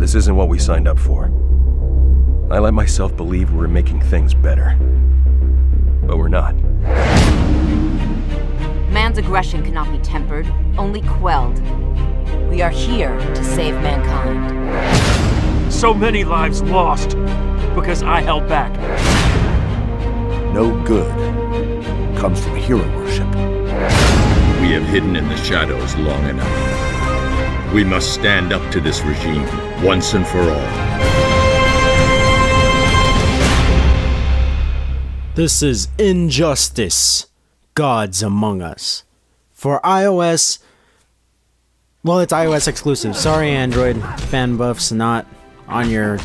This isn't what we signed up for. I let myself believe we were making things better. But we're not. Man's aggression cannot be tempered, only quelled. We are here to save mankind. So many lives lost because I held back. No good comes from hero worship. We have hidden in the shadows long enough. We must stand up to this regime once and for all. This is Injustice, Gods Among Us. For iOS, well, it's iOS exclusive. Sorry, Android fan buffs, not on your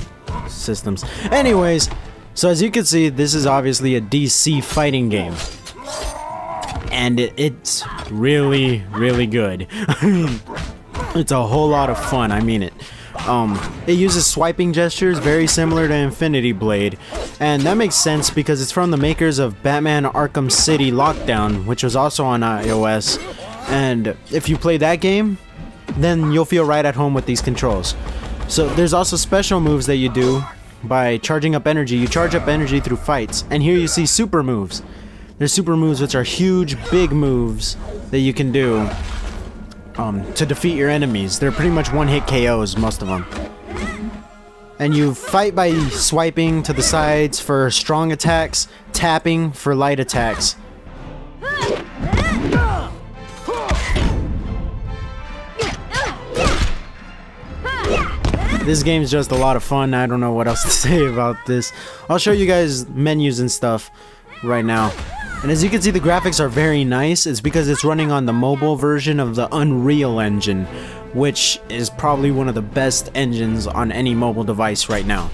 systems. Anyways, so as you can see, this is obviously a DC fighting game. And it's really, really good. I mean, it's a whole lot of fun, I mean it. It uses swiping gestures very similar to Infinity Blade, and that makes sense because it's from the makers of Batman Arkham City Lockdown, which was also on iOS, and if you play that game, then you'll feel right at home with these controls. So there's also special moves that you do by charging up energy. You charge up energy through fights, and here you see super moves. There's super moves which are huge, big moves that you can do to defeat your enemies. They're pretty much one-hit KOs, most of them. And you fight by swiping to the sides for strong attacks, tapping for light attacks. This game's just a lot of fun. I don't know what else to say about this. I'll show you guys menus and stuff right now. And as you can see, the graphics are very nice. It's because it's running on the mobile version of the Unreal Engine, which is probably one of the best engines on any mobile device right now.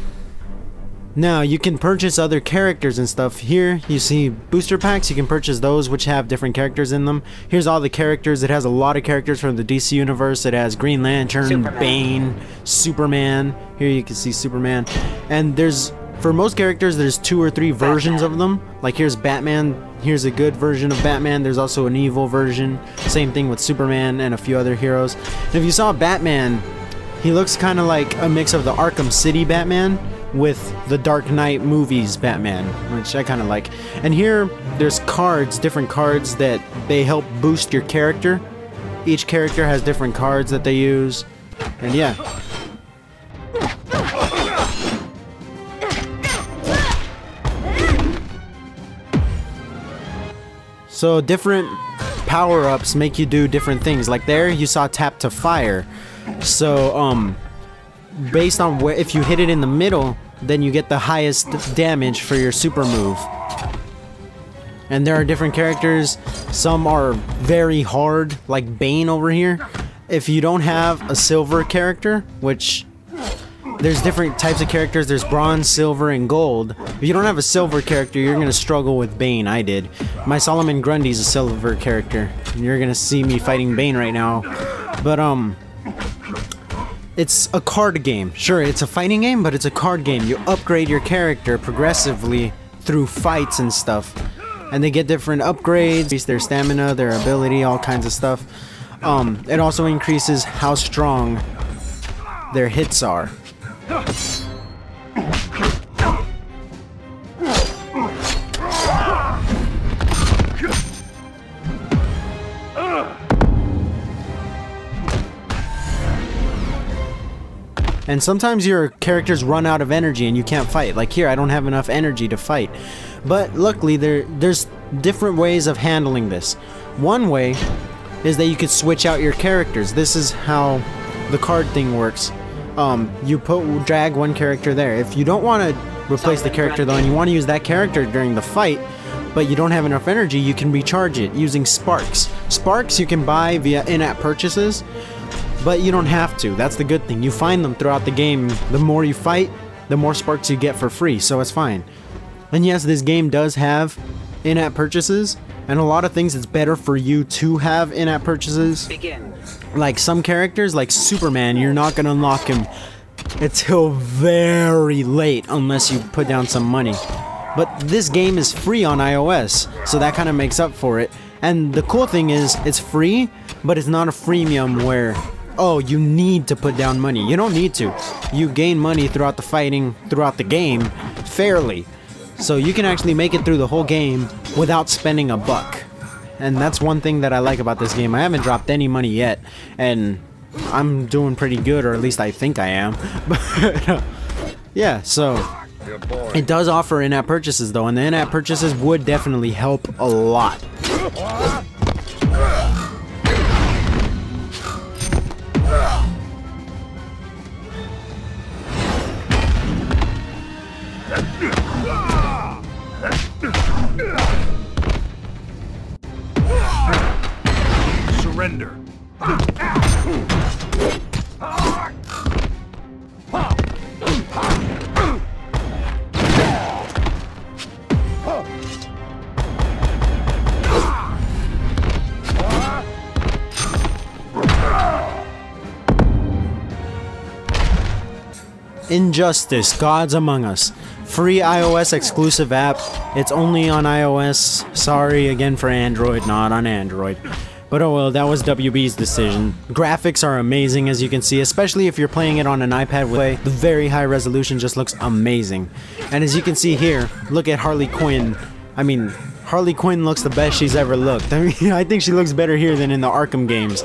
Now, you can purchase other characters and stuff. Here, you see booster packs. You can purchase those which have different characters in them. Here's all the characters. It has a lot of characters from the DC universe. It has Green Lantern, Superman. Bane, Superman. Here you can see Superman. And there's, for most characters, there's 2 or 3 versions of them. Like here's Batman. Here's a good version of Batman. There's also an evil version. Same thing with Superman and a few other heroes. And if you saw Batman, he looks kind of like a mix of the Arkham City Batman with the Dark Knight movies Batman, which I kind of like. And here, there's cards, different cards that they help boost your character. Each character has different cards that they use. And yeah. So different power-ups make you do different things. Like there, you saw tap to fire. So, based on where, if you hit it in the middle, then you get the highest damage for your super move. And there are different characters. Some are very hard, like Bane over here. If you don't have a silver character, which there's different types of characters, there's bronze, silver, and gold. If you don't have a silver character, you're gonna struggle with Bane. I did. My Solomon Grundy's a silver character. And you're gonna see me fighting Bane right now. But it's a card game. Sure, it's a fighting game, but it's a card game. You upgrade your character progressively through fights and stuff. And they get different upgrades, increase their stamina, their ability, all kinds of stuff. It also increases how strong their hits are. And sometimes your characters run out of energy and you can't fight. Like here, I don't have enough energy to fight. But luckily, there's different ways of handling this. One way is that you could switch out your characters. This is how the card thing works. You drag one character there. If you don't want to replace the character though, and you want to use that character during the fight, but you don't have enough energy, you can recharge it using sparks. Sparks you can buy via in-app purchases, but you don't have to. That's the good thing. You find them throughout the game. The more you fight, the more sparks you get for free, so it's fine. And yes, this game does have in-app purchases, and a lot of things it's better for you to have in-app purchases. Begin. Like some characters, like Superman, you're not gonna unlock him until very late unless you put down some money. But this game is free on iOS, so that kind of makes up for it. And the cool thing is, it's free, but it's not a freemium where oh, you need to put down money. You don't need to. You gain money throughout the fighting, throughout the game, fairly. So you can actually make it through the whole game without spending a buck. And that's one thing that I like about this game. I haven't dropped any money yet, and I'm doing pretty good, or at least I think I am. But yeah, so it does offer in-app purchases though, and the in-app purchases would definitely help a lot. Surrender. Injustice, Gods Among Us. Free iOS exclusive app. It's only on iOS. Sorry again for Android, not on Android. But oh well, that was WB's decision. Graphics are amazing, as you can see, especially if you're playing it on an iPad with the very high resolution just looks amazing. And as you can see here, look at Harley Quinn. I mean, Harley Quinn looks the best she's ever looked. I mean, I think she looks better here than in the Arkham games.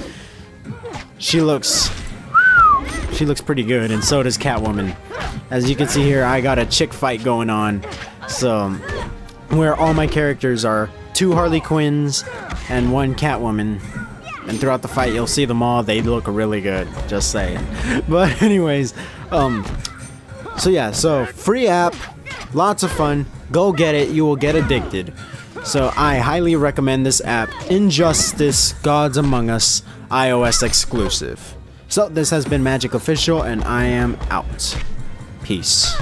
She looks pretty good, and so does Catwoman. As you can see here, I got a chick fight going on. So, where all my characters are 2 Harley Quinns and 1 Catwoman. And throughout the fight, you'll see them all. They look really good, just saying. But anyways, so yeah, so free app, lots of fun. Go get it, you will get addicted. So I highly recommend this app, Injustice, Gods Among Us, iOS exclusive. So this has been Magic Official, and I am out. Peace.